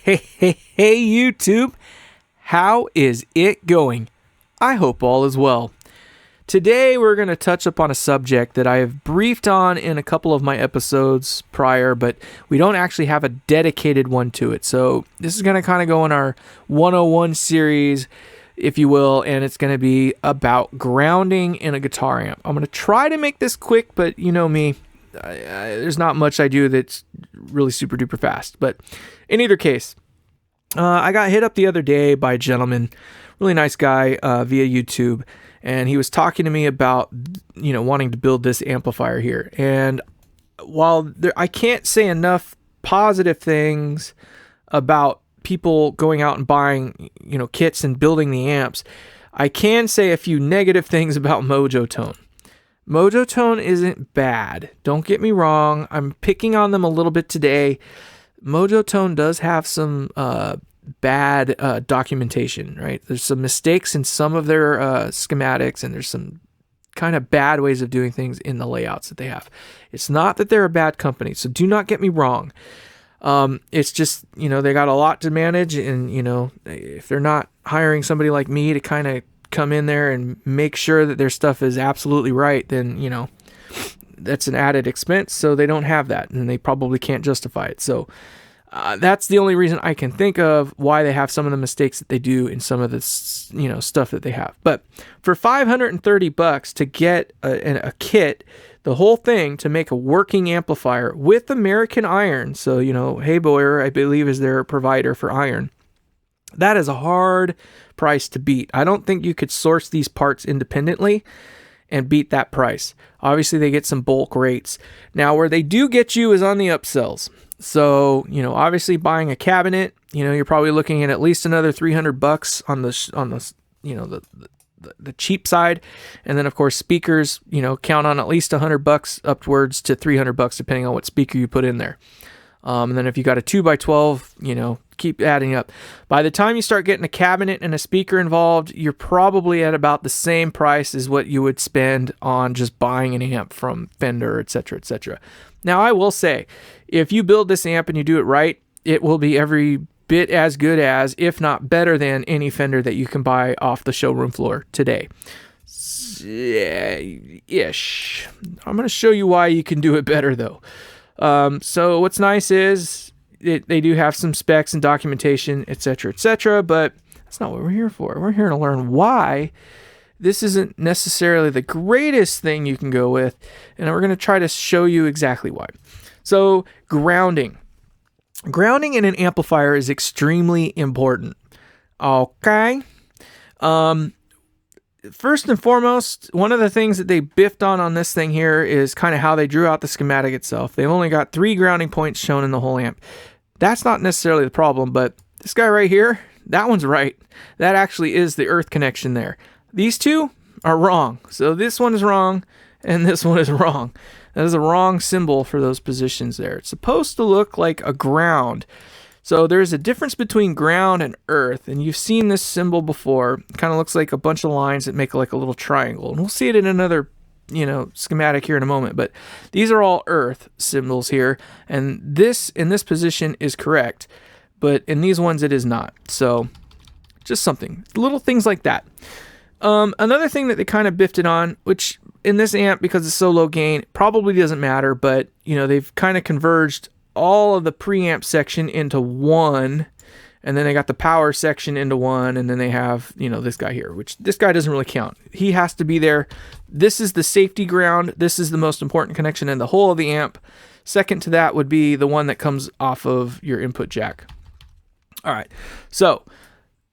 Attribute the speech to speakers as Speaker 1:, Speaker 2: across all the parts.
Speaker 1: Hey, YouTube. How is it going? I hope all is well. Today, we're going to touch upon a subject that I have briefed on in a couple of my episodes prior, but we don't actually have a dedicated one to it. So this is going to kind of go in our 101 series, if you will, and it's going to be about grounding in a guitar amp. I'm going to try to make this quick, but you know me, there's not much I do that's really super duper fast. But in either case, I got hit up the other day by a gentleman, really nice guy, via YouTube, and he was talking to me about, wanting to build this amplifier here. And while I can't say enough positive things about people going out and buying, kits and building the amps, I can say a few negative things about Mojo Tone. Mojo Tone isn't bad. Don't get me wrong. I'm picking on them a little bit today. Mojo Tone does have some bad documentation, right? There's some mistakes in some of their schematics, and there's some kind of bad ways of doing things in the layouts that they have. It's not that they're a bad company, so do not get me wrong. It's just, they got a lot to manage, and, if they're not hiring somebody like me to kind of come in there and make sure that their stuff is absolutely right, then, that's an added expense, so they don't have that, and they probably can't justify it. So that's the only reason I can think of why they have some of the mistakes that they do in some of the stuff that they have. But for $530 to get a kit, the whole thing, to make a working amplifier with American iron, so Hey Boyer, I believe, is their provider for iron, that is a hard price to beat. I don't think you could source these parts independently and beat that price. Obviously, they get some bulk rates. Now, where they do get you is on the upsells. So, obviously buying a cabinet, you're probably looking at least another $300 on the cheap side. And then of course speakers, count on at least $100 upwards to $300 depending on what speaker you put in there. And then if you got a 2x12, keep adding up. By the time you start getting a cabinet and a speaker involved, you're probably at about the same price as what you would spend on just buying an amp from Fender, etc., etc. Now, I will say, if you build this amp and you do it right, it will be every bit as good as, if not better than, any Fender that you can buy off the showroom floor today. Ish. I'm going to show you why you can do it better, though. So what's nice is they do have some specs and documentation, etc., etc., but that's not what we're here for. We're here to learn why this isn't necessarily the greatest thing you can go with, and we're going to try to show you exactly why. So, grounding. Grounding in an amplifier is extremely important. Okay. First and foremost, one of the things that they biffed on this thing here is kind of how they drew out the schematic itself. They've only got 3 grounding points shown in the whole amp. That's not necessarily the problem, but this guy right here, that one's right. That actually is the earth connection there. These two are wrong. So this one is wrong, and this one is wrong. That is a wrong symbol for those positions there. It's supposed to look like a ground. So there's a difference between ground and earth, and you've seen this symbol before. It kind of looks like a bunch of lines that make like a little triangle, and we'll see it in another schematic here in a moment, but these are all earth symbols here, and this in this position is correct, but in these ones it is not. So just something, little things like that. Another thing that they kind of biffed it on, which in this amp, because it's so low gain, probably doesn't matter, but they've kind of converged all of the preamp section into one, and then they got the power section into one, and then they have, this guy here, which this guy doesn't really count. He has to be there. This is the safety ground. This is the most important connection in the whole of the amp. Second to that would be the one that comes off of your input jack. All right. So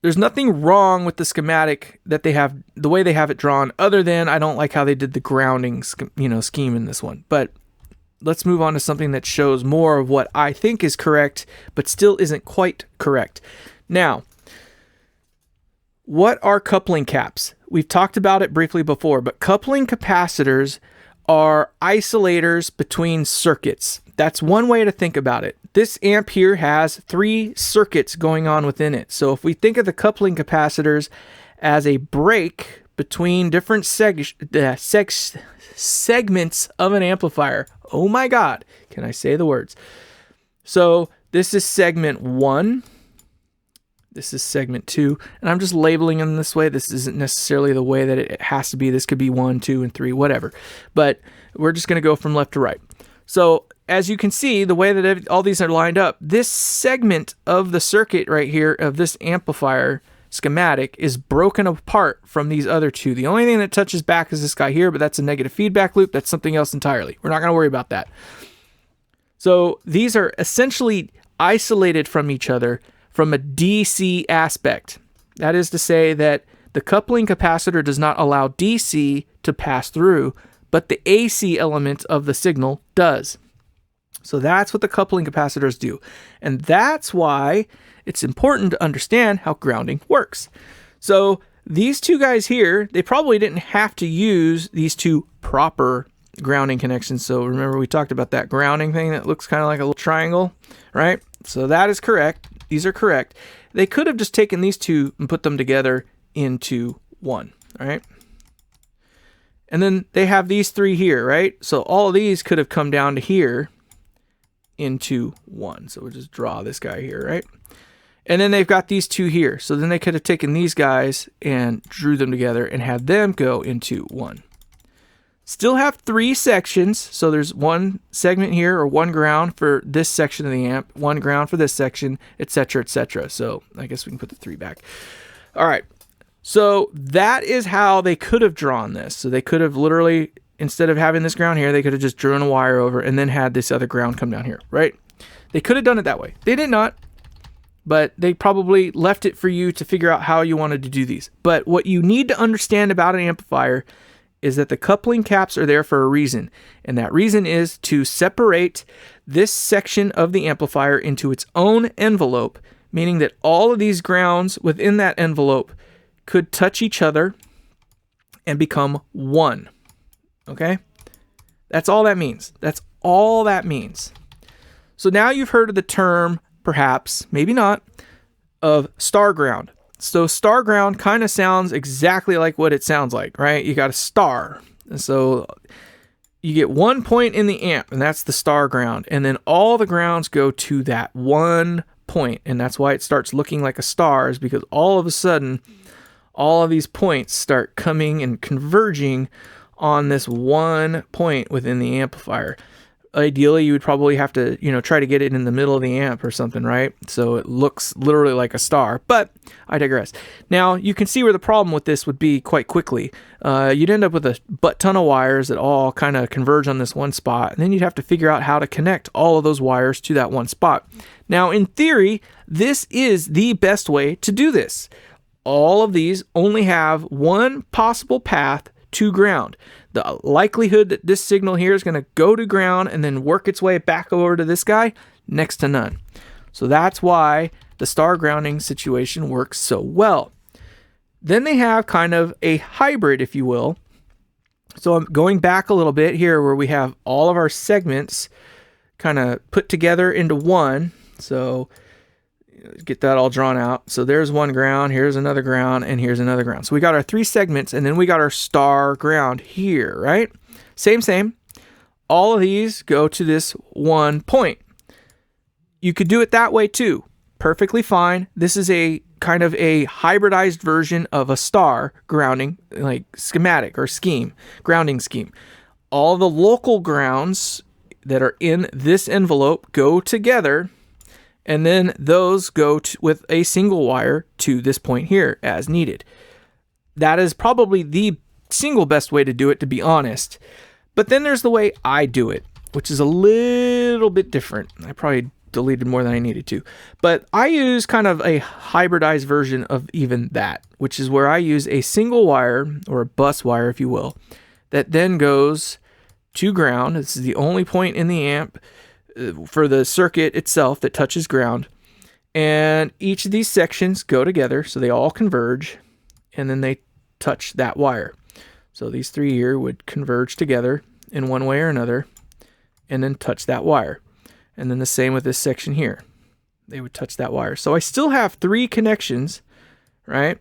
Speaker 1: there's nothing wrong with the schematic that they have, the way they have it drawn, other than I don't like how they did the grounding, scheme in this one. But let's move on to something that shows more of what I think is correct, but still isn't quite correct. Now, what are coupling caps? We've talked about it briefly before, but coupling capacitors are isolators between circuits. That's one way to think about it. This amp here has 3 circuits going on within it. So if we think of the coupling capacitors as a break between different segments of an amplifier. Oh my God, can I say the words? So this is segment 1, This is segment 2, and I'm just labeling them this way. This isn't necessarily the way that it has to be. This could be 1, 2, and 3, whatever. But we're just going to go from left to right. So as you can see, the way that all these are lined up, this segment of the circuit right here of this amplifier schematic is broken apart from these other two. The only thing that touches back is this guy here, but that's a negative feedback loop. That's something else entirely. We're not going to worry about that. So these are essentially isolated from each other from a DC aspect. That is to say that the coupling capacitor does not allow DC to pass through, but the AC element of the signal does. So that's what the coupling capacitors do. And that's why it's important to understand how grounding works. So these two guys here, they probably didn't have to use these two proper grounding connections. So remember we talked about that grounding thing that looks kind of like a little triangle, right? So that is correct. These are correct. They could have just taken these two and put them together into one, all right? And then they have these three here, right? So all of these could have come down to here into one. So we'll just draw this guy here, right? And then they've got these two here. So then they could have taken these guys and drew them together and had them go into one. Still have 3 sections. So there's one segment here, or one ground for this section of the amp, one ground for this section, etc., etc. So I guess we can put the 3 back. All right. So that is how they could have drawn this. So they could have literally, instead of having this ground here, they could have just drawn a wire over and then had this other ground come down here, right? They could have done it that way. They did not, but they probably left it for you to figure out how you wanted to do these. But what you need to understand about an amplifier is that the coupling caps are there for a reason. And that reason is to separate this section of the amplifier into its own envelope, meaning that all of these grounds within that envelope could touch each other and become one. Okay? That's all that means. That's all that means. So now you've heard of the term, perhaps, maybe not, of star ground. So star ground kind of sounds exactly like what it sounds like, right? You got a star. And so you get one point in the amp, and that's the star ground. And then all the grounds go to that one point. And that's why it starts looking like a star, is because all of a sudden, all of these points start coming and converging on this one point within the amplifier. Ideally, you would probably have to, try to get it in the middle of the amp or something, right? So it looks literally like a star, but I digress. Now, you can see where the problem with this would be quite quickly. You'd end up with a butt ton of wires that all kind of converge on this one spot, and then you'd have to figure out how to connect all of those wires to that one spot. Now, in theory, this is the best way to do this. All of these only have one possible path to ground. The likelihood that this signal here is going to go to ground and then work its way back over to this guy, next to none. So that's why the star grounding situation works so well. Then they have kind of a hybrid, if you will. So I'm going back a little bit here where we have all of our segments kind of put together into one. So get that all drawn out. So there's one ground, here's another ground, and here's another ground. So we got our 3 segments, and then we got our star ground here, right? Same. All of these go to this one point. You could do it that way too. Perfectly fine. This is a kind of a hybridized version of a star grounding, like schematic or scheme, grounding scheme. All the local grounds that are in this envelope go together, and then those go with a single wire to this point here as needed. That is probably the single best way to do it, to be honest. But then there's the way I do it, which is a little bit different. I probably deleted more than I needed to. But I use kind of a hybridized version of even that, which is where I use a single wire, or a bus wire, if you will, that then goes to ground. This is the only point in the amp for the circuit itself that touches ground, and each of these sections go together, so they all converge, and then they touch that wire. So these 3 here would converge together in one way or another, and then touch that wire. And then the same with this section here. They would touch that wire. So I still have 3 connections, right?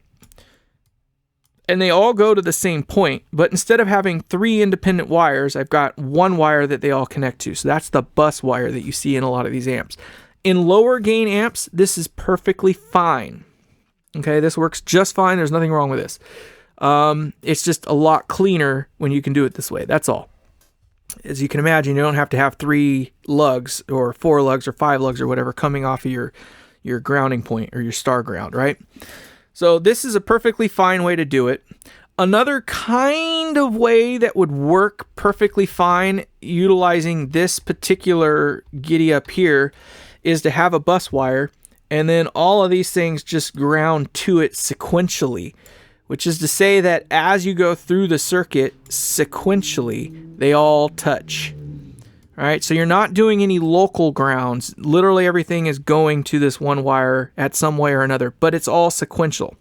Speaker 1: And they all go to the same point, but instead of having 3 independent wires, I've got one wire that they all connect to. So that's the bus wire that you see in a lot of these amps. In lower gain amps, this is perfectly fine. Okay, this works just fine. There's nothing wrong with this. It's just a lot cleaner when you can do it this way. That's all. As you can imagine, you don't have to have 3 lugs or 4 lugs or 5 lugs or whatever coming off of your grounding point or your star ground, right? So this is a perfectly fine way to do it. Another kind of way that would work perfectly fine utilizing this particular giddy up here is to have a bus wire and then all of these things just ground to it sequentially, which is to say that as you go through the circuit sequentially, they all touch. All right, so you're not doing any local grounds. Literally everything is going to this one wire at some way or another, but it's all sequential.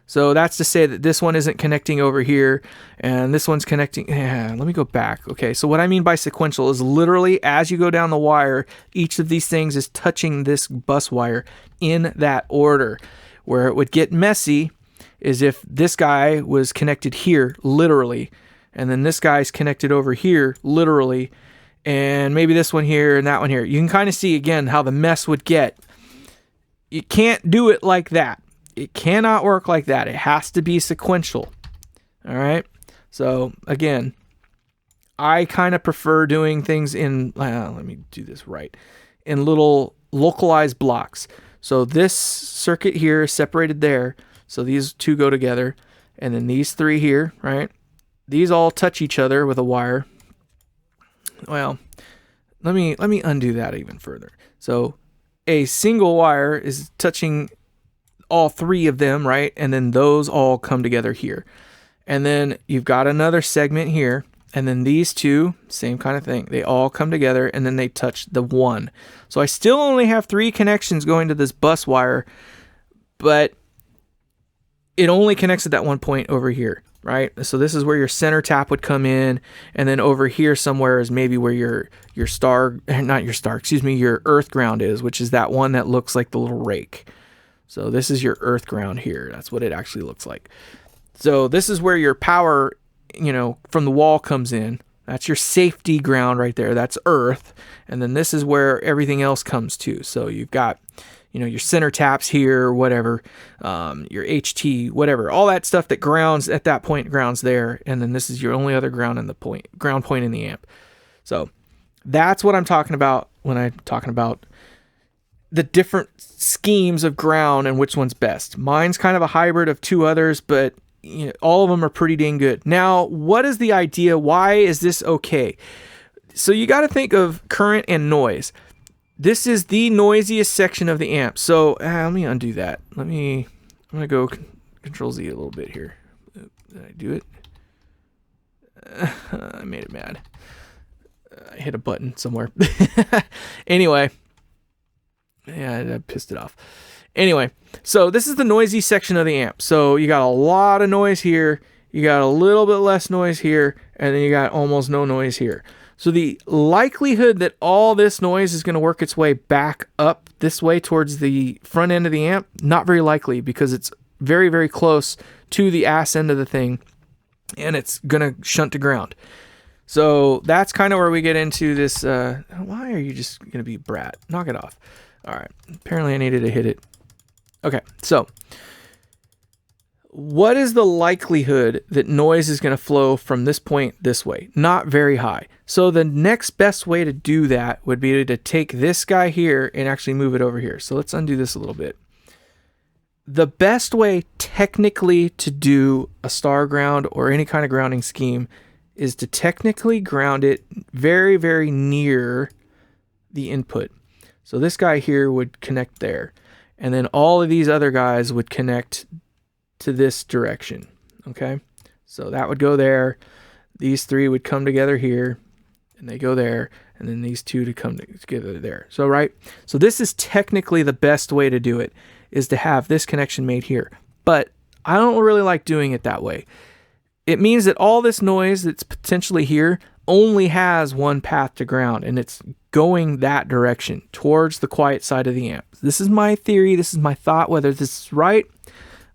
Speaker 1: So that's to say that this one isn't connecting over here and this one's connecting. Let me go back. Okay, so what I mean by sequential is literally as you go down the wire, each of these things is touching this bus wire in that order. Where it would get messy is if this guy was connected here, literally, and then this guy's connected over here, literally, and maybe this one here and that one here. You can kind of see again how the mess would get. You can't do it like that. It cannot work like that. It has to be sequential. All right. So again, I kind of prefer doing things in, let me do this right, in little localized blocks. So this circuit here is separated there. So these 2 go together. And then these 3 here, right? These all touch each other with a wire. Well, let me undo that even further. So a single wire is touching all 3 of them, right? And then those all come together here. And then you've got another segment here. And then these 2, same kind of thing. They all come together and then they touch the 1. So I still only have 3 connections going to this bus wire, but it only connects at that one point over here, right? So this is where your center tap would come in. And then over here somewhere is maybe where your earth ground is, which is that one that looks like the little rake. So this is your earth ground here. That's what it actually looks like. So this is where your power, from the wall comes in. That's your safety ground right there. That's earth. And then this is where everything else comes to. So you've got, your center taps here, whatever, your HT, whatever, all that stuff that grounds at that point grounds there. And then this is your only other ground point in the amp. So that's what I'm talking about when I'm talking about the different schemes of ground and which one's best. Mine's kind of a hybrid of 2 others, but all of them are pretty dang good. Now, what is the idea? Why is this okay? So you got to think of current and noise. This is the noisiest section of the amp. So let me undo that. I'm going to go Control Z a little bit here. Did I do it? I made it mad. I hit a button somewhere. Anyway. Yeah, I pissed it off. Anyway, so this is the noisy section of the amp. So you got a lot of noise here, you got a little bit less noise here, and then you got almost no noise here. So the likelihood that all this noise is going to work its way back up this way towards the front end of the amp, not very likely, because it's very, very close to the ass end of the thing, and it's going to shunt to ground. So that's kind of where we get into this. Why are you just going to be brat? Knock it off. All right. Apparently I needed to hit it. Okay. So what is the likelihood that noise is going to flow from this point this way? Not very high. So the next best way to do that would be to take this guy here and actually move it over here. So let's undo this a little bit. The best way technically to do a star ground or any kind of grounding scheme is to technically ground it very, very near the input. So this guy here would connect there. And then all of these other guys would connect to this direction. Okay? So that would go there. These 3 would come together here. And they go there. And then these 2 to come together there. So, right? So this is technically the best way to do it, is to have this connection made here. But I don't really like doing it that way. It means that all this noise that's potentially here only has one path to ground, and it's going that direction towards the quiet side of the amp. This is my theory. This is my thought. Whether this is right,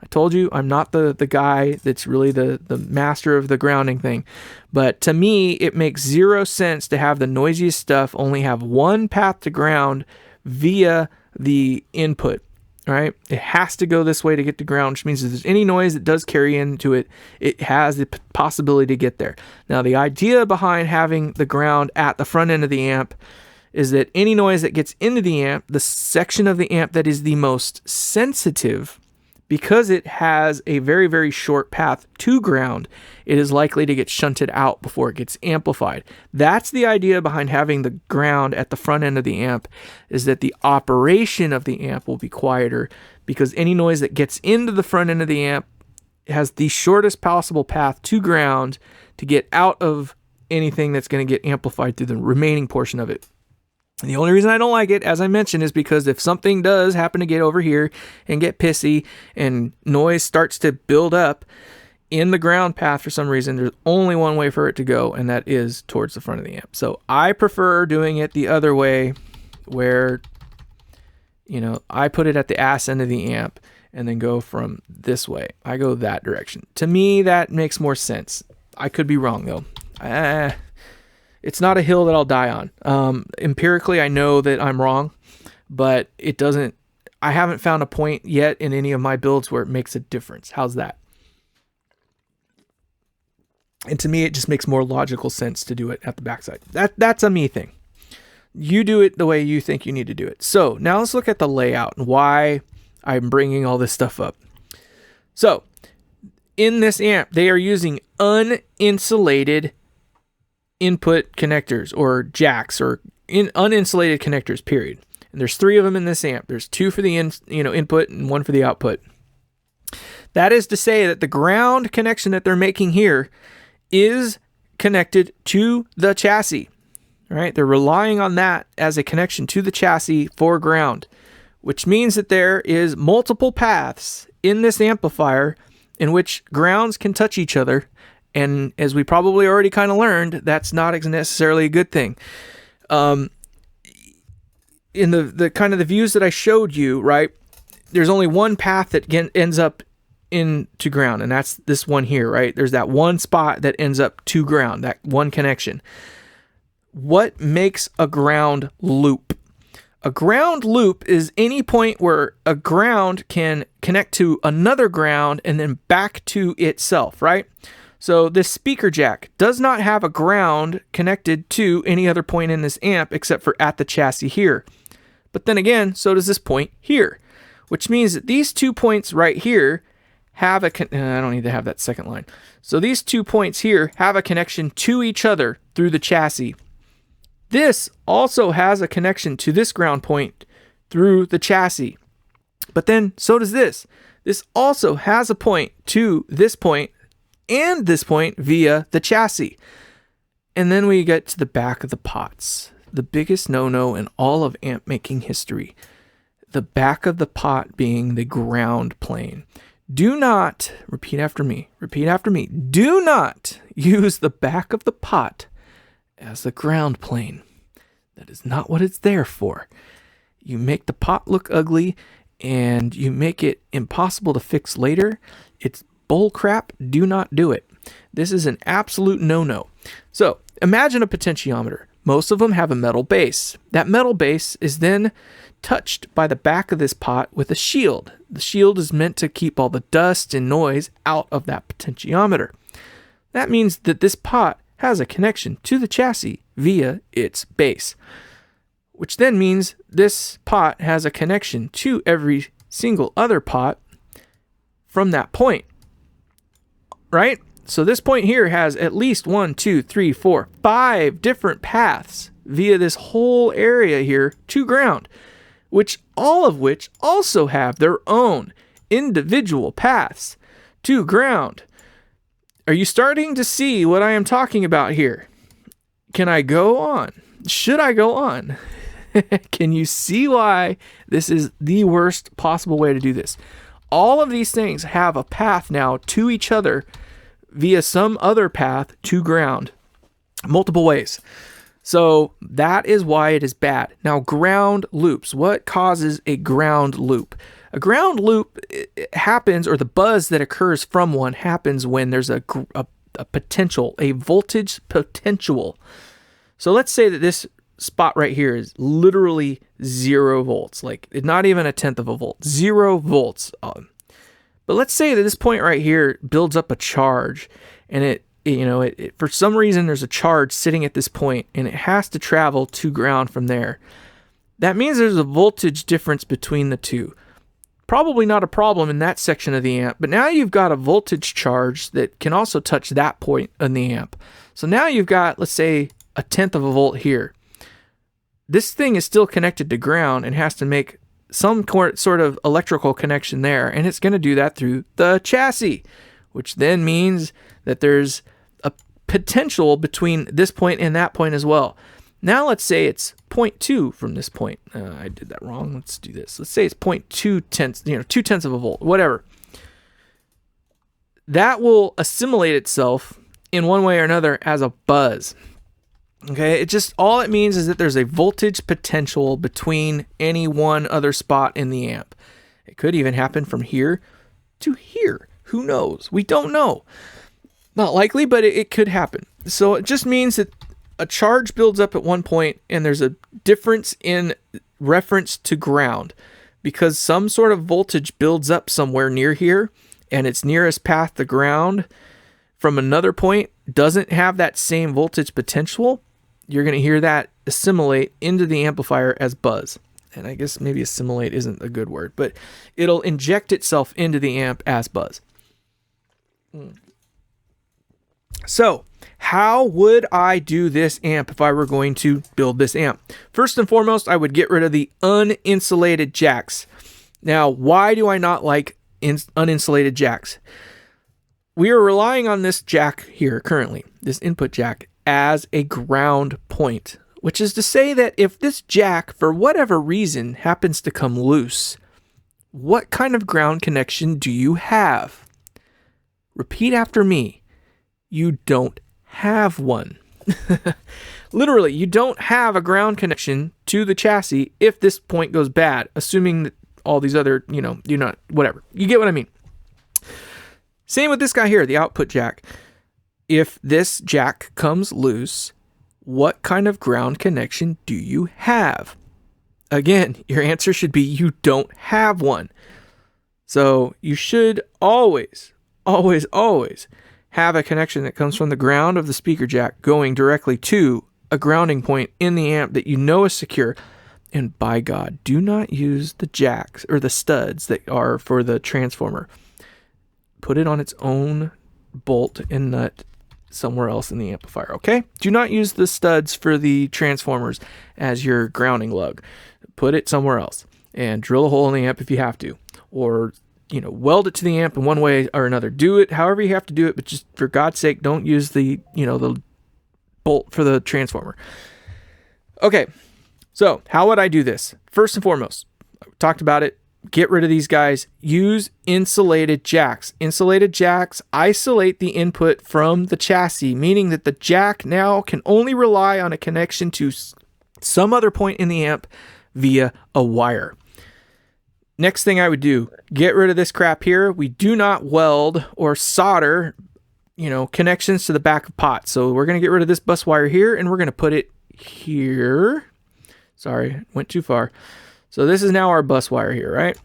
Speaker 1: I told you I'm not the guy that's really the master of the grounding thing. But to me, it makes 0 sense to have the noisiest stuff only have one path to ground via the input, All right, it has to go this way to get to ground, which means if there's any noise that does carry into it, it has the possibility to get there. Now, the idea behind having the ground at the front end of the amp is that any noise that gets into the amp, the section of the amp that is the most sensitive, because it has a very, very short path to ground, it is likely to get shunted out before it gets amplified. That's the idea behind having the ground at the front end of the amp, is that the operation of the amp will be quieter because any noise that gets into the front end of the amp has the shortest possible path to ground to get out of anything that's going to get amplified through the remaining portion of it. And the only reason I don't like it, as I mentioned, is because if something does happen to get over here and get pissy and noise starts to build up in the ground path for some reason, there's only one way for it to go, and that is towards the front of the amp. So I prefer doing it the other way, where, I put it at the ass end of the amp and then go from this way. I go that direction. To me, that makes more sense. I could be wrong, though. It's not a hill that I'll die on. Empirically, I know that I'm wrong, but I haven't found a point yet in any of my builds where it makes a difference. How's that? And to me, it just makes more logical sense to do it at the backside. That's a me thing. You do it the way you think you need to do it. So now let's look at the layout and why I'm bringing all this stuff up. So in this amp, they are using uninsulated input connectors or jacks or uninsulated connectors, period. And there's 3 of them in this amp. There's 2 for the input and 1 for the output. That is to say that the ground connection that they're making here is connected to the chassis. All right, they're relying on that as a connection to the chassis for ground, which means that there is multiple paths in this amplifier in which grounds can touch each other. And as we probably already kind of learned, that's not necessarily a good thing. In the kind of the views that I showed you, right, there's only one path that ends up into ground, and that's this one here, right? There's that one spot that ends up to ground, that one connection. What makes a ground loop? A ground loop is any point where a ground can connect to another ground and then back to itself, right? So this speaker jack does not have a ground connected to any other point in this amp except for at the chassis here. But then again, so does this point here, which means that these 2 points right here have I don't need to have that second line. So these 2 points here have a connection to each other through the chassis. This also has a connection to this ground point through the chassis. But then so does this. This also has a point to this point and this point via the chassis. And then we get to the back of the pots, the biggest no-no in all of amp making history. The back of the pot being the ground plane. Do not, repeat after me, do not use the back of the pot as the ground plane. That is not what it's there for. You make the pot look ugly and you make it impossible to fix later. It's bull crap. Do not do it. This is an absolute no-no. So imagine a potentiometer. Most of them have a metal base. That metal base is then touched by the back of this pot with a shield. The shield is meant to keep all the dust and noise out of that potentiometer. That means that this pot has a connection to the chassis via its base, which then means this pot has a connection to every single other pot from that point, right? So this point here has at least 1, 2, 3, 4, 5 different paths via this whole area here to ground, all of which also have their own individual paths to ground. Are you starting to see what I am talking about here? Can I go on? Should I go on? Can you see why this is the worst possible way to do this? All of these things have a path now to each other via some other path to ground, multiple ways. So that is why it is bad. Now, ground loops. What causes a ground loop? A ground loop happens, or the buzz that occurs from one happens when there's a potential, a voltage potential. So let's say that this spot right here is literally 0 volts, like not even a tenth of a volt, 0 volts. But let's say that this point right here builds up a charge, and it for some reason there's a charge sitting at this point, and it has to travel to ground from there. That means there's a voltage difference between the two. Probably not a problem in that section of the amp, but now you've got a voltage charge that can also touch that point in the amp. So now you've got, let's say, a tenth of a volt here. This thing is still connected to ground and has to make some sort of electrical connection there, and it's going to do that through the chassis, which then means that there's a potential between this point and that point as well. Now let's say it's 0.2 from this point. I did that wrong. Let's do this. Let's say it's 0.2 tenths, 2 tenths of a volt, whatever. That will assimilate itself in one way or another as a buzz. Okay, all it means is that there's a voltage potential between any one other spot in the amp. It could even happen from here to here. Who knows? We don't know. Not likely, but it could happen. So it just means that a charge builds up at one point, and there's a difference in reference to ground because some sort of voltage builds up somewhere near here, and its nearest path to ground from another point doesn't have that same voltage potential. You're going to hear that assimilate into the amplifier as buzz. And I guess maybe assimilate isn't a good word, but it'll inject itself into the amp as buzz. So, how would I do this amp if I were going to build this amp? First and foremost, I would get rid of the uninsulated jacks. Now, why do I not like uninsulated jacks? We are relying on this jack here currently, this input jack, as a ground point, which is to say that if this jack, for whatever reason, happens to come loose, what kind of ground connection do you have? Repeat after me. You don't have one. Literally, you don't have a ground connection to the chassis if this point goes bad, assuming that all these other, you're not, whatever. You get what I mean? Same with this guy here, the output jack. If this jack comes loose, what kind of ground connection do you have? Again, your answer should be you don't have one. So you should always have a connection that comes from the ground of the speaker jack going directly to a grounding point in the amp that you know is secure. And by God, do not use the jacks or the studs that are for the transformer. Put it on its own bolt and nut somewhere else in the amplifier, okay? Do not use the studs for the transformers as your grounding lug. Put it somewhere else and drill a hole in the amp if you have to, or weld it to the amp in one way or another. Do it however you have to do it, but just for God's sake, don't use the bolt for the transformer. Okay, so how would I do this? First and foremost, I talked about it. Get rid of these guys. Use insulated jacks. Insulated jacks isolate the input from the chassis, meaning that the jack now can only rely on a connection to some other point in the amp via a wire. Next thing I would do, get rid of this crap here. We do not weld or solder, connections to the back of pots. So we're going to get rid of this bus wire here, and we're going to put it here. Sorry, went too far. So this is now our bus wire here, right?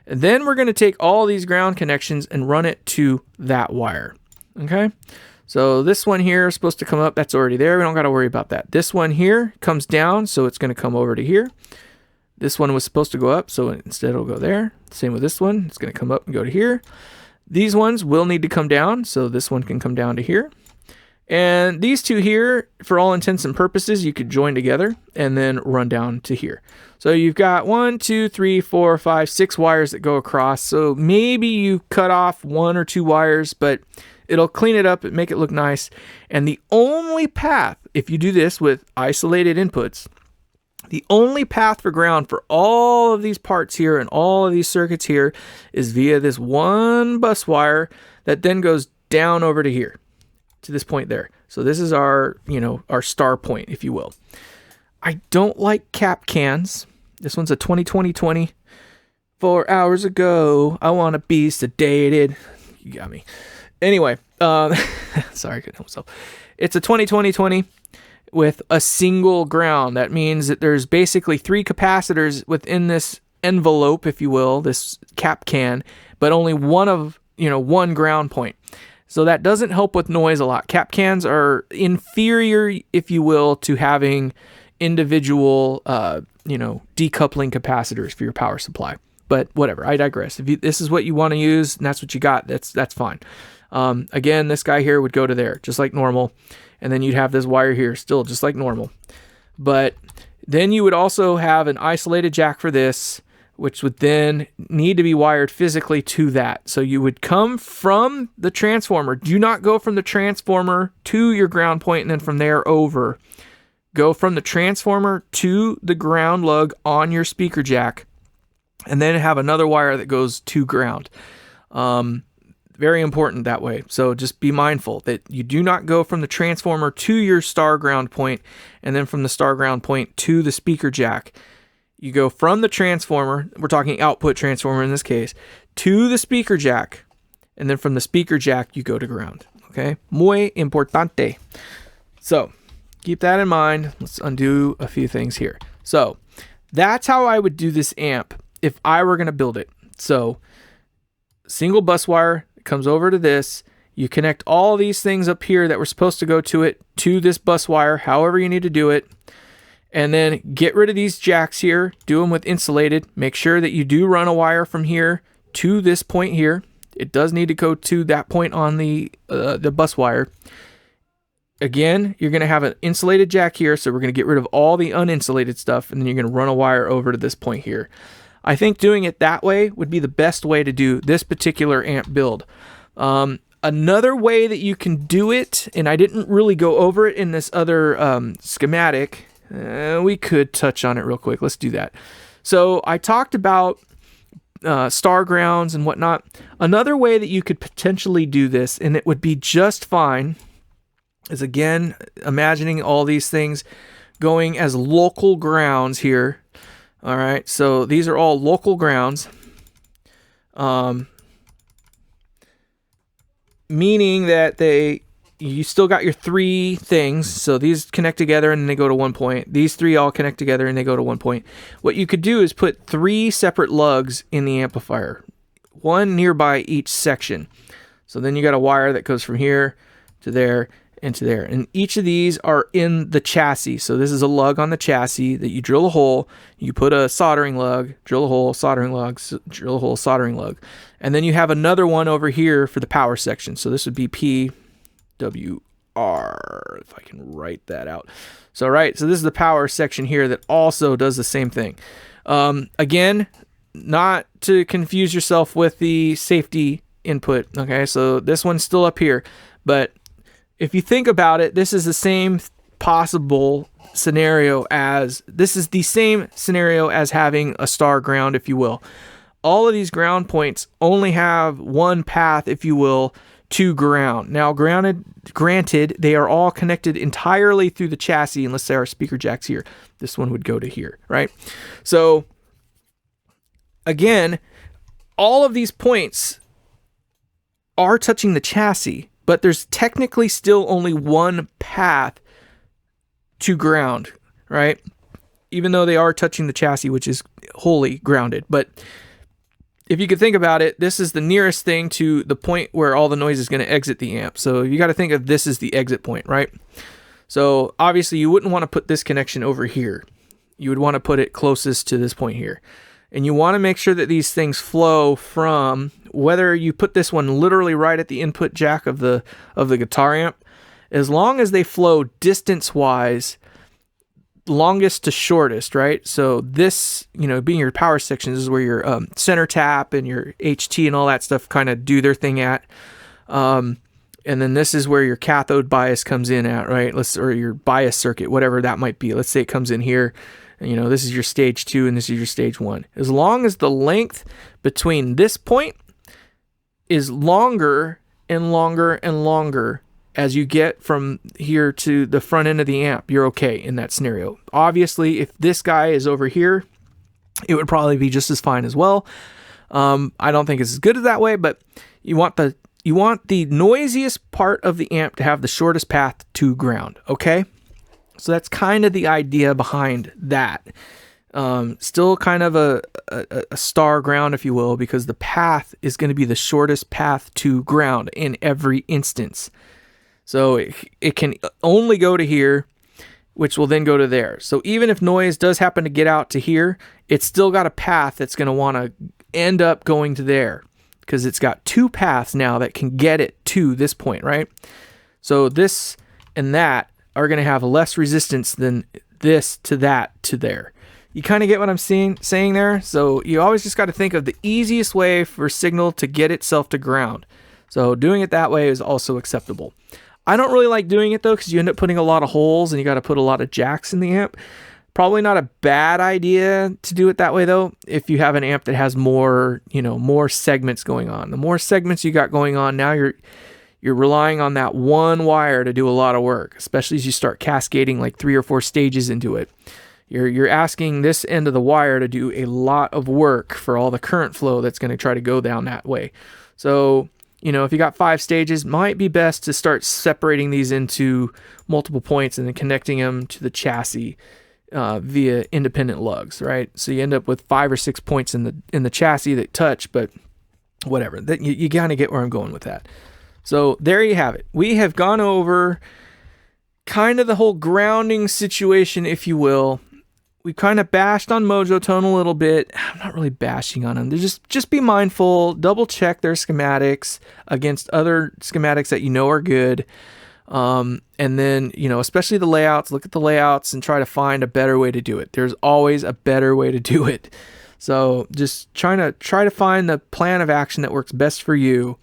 Speaker 1: And then we're going to take all these ground connections and run it to that wire, okay? So this one here is supposed to come up. That's already there. We don't got to worry about that. This one here comes down, so it's going to come over to here. This one was supposed to go up, so instead it'll go there. Same with this one. It's going to come up and go to here. These ones will need to come down, so this one can come down to here. And these two here, for all intents and purposes, you could join together and then run down to here. So you've got 1, 2, 3, 4, 5, 6 wires that go across. So maybe you cut off 1 or 2 wires, but it'll clean it up and make it look nice. And the only path, if you do this with isolated inputs, the only path for ground for all of these parts here and all of these circuits here is via this one bus wire that then goes down over to here, to this point there. So this is our, our star point, if you will. I don't like cap cans. This one's a 2020. 4 hours ago, I want to be sedated. You got me. Anyway, sorry, I couldn't help myself. It's a 2020. with a single ground. That means that there's basically 3 capacitors within this envelope, if you will, this cap can, but only one ground point. So that doesn't help with noise a lot. Cap cans are inferior, if you will, to having individual, decoupling capacitors for your power supply. But whatever, I digress. If this is what you want to use and that's what you got, that's fine. Again, this guy here would go to there, just like normal. And then you'd have this wire here, still just like normal. But then you would also have an isolated jack for this, which would then need to be wired physically to that. So you would come from the transformer. Do not go from the transformer to your ground point and then from there over. Go from the transformer to the ground lug on your speaker jack, and then have another wire that goes to ground. Very important that way. So just be mindful that you do not go from the transformer to your star ground point and then from the star ground point to the speaker jack. You go from the transformer, we're talking output transformer in this case, to the speaker jack, and then from the speaker jack you go to ground. Okay? Muy importante. So keep that in mind. Let's undo a few things here. So that's how I would do this amp if I were going to build it. So single bus wire comes over to this. You connect all these things up here that were supposed to go to it to this bus wire, however you need to do it. And then get rid of these jacks here. Do them with insulated. Make sure that you do run a wire from here to this point here. It does need to go to that point on the bus wire. Again, you're going to have an insulated jack here, so we're going to get rid of all the uninsulated stuff, and then you're going to run a wire over to this point here. I think doing it that way would be the best way to do this particular amp build. Another way that you can do it, and I didn't really go over it in this other schematic, we could touch on it real quick. Let's do that. So I talked about star grounds and whatnot. Another way that you could potentially do this, and it would be just fine, is again, imagining all these things going as local grounds here. All right, so these are all local grounds, meaning that you still got your 3 things. So these connect together and they go to one point. These 3 all connect together and they go to one point. What you could do is put 3 separate lugs in the amplifier, one nearby each section. So then you got a wire that goes from here to there and to there. And each of these are in the chassis. So this is a lug on the chassis that you drill a hole, you put a soldering lug, drill a hole, soldering lug, drill a hole, soldering lug. And then you have another one over here for the power section. So this would be PWR, if I can write that out. So this is the power section here that also does the same thing. Again, not to confuse yourself with the safety input. Okay, so this one's still up here, but if you think about it, this is the same possible scenario as having a star ground, if you will. All of these ground points only have one path, if you will, to ground. Now, granted, they are all connected entirely through the chassis, unless there are speaker jacks here. This one would go to here, right? So, again, all of these points are touching the chassis, but there's technically still only one path to ground, right? Even though they are touching the chassis, which is wholly grounded. But if you could think about it, this is the nearest thing to the point where all the noise is going to exit the amp. So you got to think of this as the exit point, right? So obviously you wouldn't want to put this connection over here. You would want to put it closest to this point here. And you want to make sure that these things flow from, whether you put this one literally right at the input jack of the guitar amp, as long as they flow distance-wise, longest to shortest, right? So this, being your power section, this is where your center tap and your HT and all that stuff kind of do their thing at. And then this is where your cathode bias comes in at, right? Or your bias circuit, whatever that might be. Let's say it comes in here. This is your stage 2 and this is your stage 1. As long as the length between this point is longer and longer and longer as you get from here to the front end of the amp, you're okay in that scenario. Obviously, if this guy is over here, it would probably be just as fine as well. I don't think it's as good as that way, but you want the noisiest part of the amp to have the shortest path to ground, okay? So that's kind of the idea behind that. Still kind of a star ground, if you will, because the path is going to be the shortest path to ground in every instance. So it can only go to here, which will then go to there. So even if noise does happen to get out to here, it's still got a path that's going to want to end up going to there, because it's got two paths now that can get it to this point, right? So this and that are going to have less resistance than this to that to there. You kind of get what I'm saying there? So you always just got to think of the easiest way for signal to get itself to ground. So doing it that way is also acceptable. I don't really like doing it though, because you end up putting a lot of holes and you got to put a lot of jacks in the amp. Probably not a bad idea to do it that way though, if you have an amp that has more, more segments going on. The more segments you got going on, now you're relying on that one wire to do a lot of work, especially as you start cascading like 3 or 4 stages into it. You're asking this end of the wire to do a lot of work for all the current flow that's going to try to go down that way. So, if you got 5 stages, might be best to start separating these into multiple points and then connecting them to the chassis via independent lugs, right? So you end up with 5 or 6 points in the chassis that touch, but whatever. You kind of get where I'm going with that. So there you have it. We have gone over kind of the whole grounding situation, if you will. We kind of bashed on Mojo Tone a little bit. I'm not really bashing on them. Just be mindful, double check their schematics against other schematics that are good. And then, especially the layouts, look at the layouts and try to find a better way to do it. There's always a better way to do it. So just try to find the plan of action that works best for you.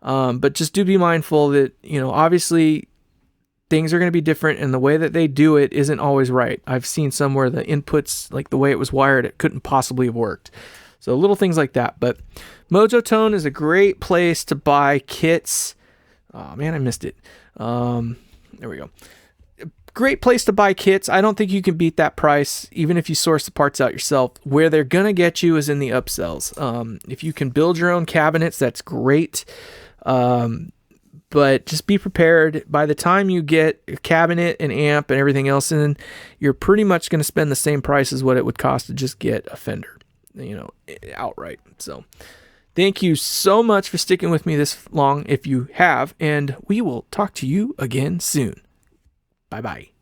Speaker 1: But just do be mindful that, obviously things are going to be different, and the way that they do it isn't always right. I've seen some where the inputs, like the way it was wired, it couldn't possibly have worked. So little things like that. But Mojo Tone is a great place to buy kits. Oh man, I missed it. There we go. Great place to buy kits. I don't think you can beat that price, even if you source the parts out yourself. Where they're going to get you is in the upsells. If you can build your own cabinets, that's great. But just be prepared. By the time you get a cabinet, an amp, and everything else in, you're pretty much going to spend the same price as what it would cost to just get a Fender, outright. So thank you so much for sticking with me this long, if you have, and we will talk to you again soon. Bye-bye.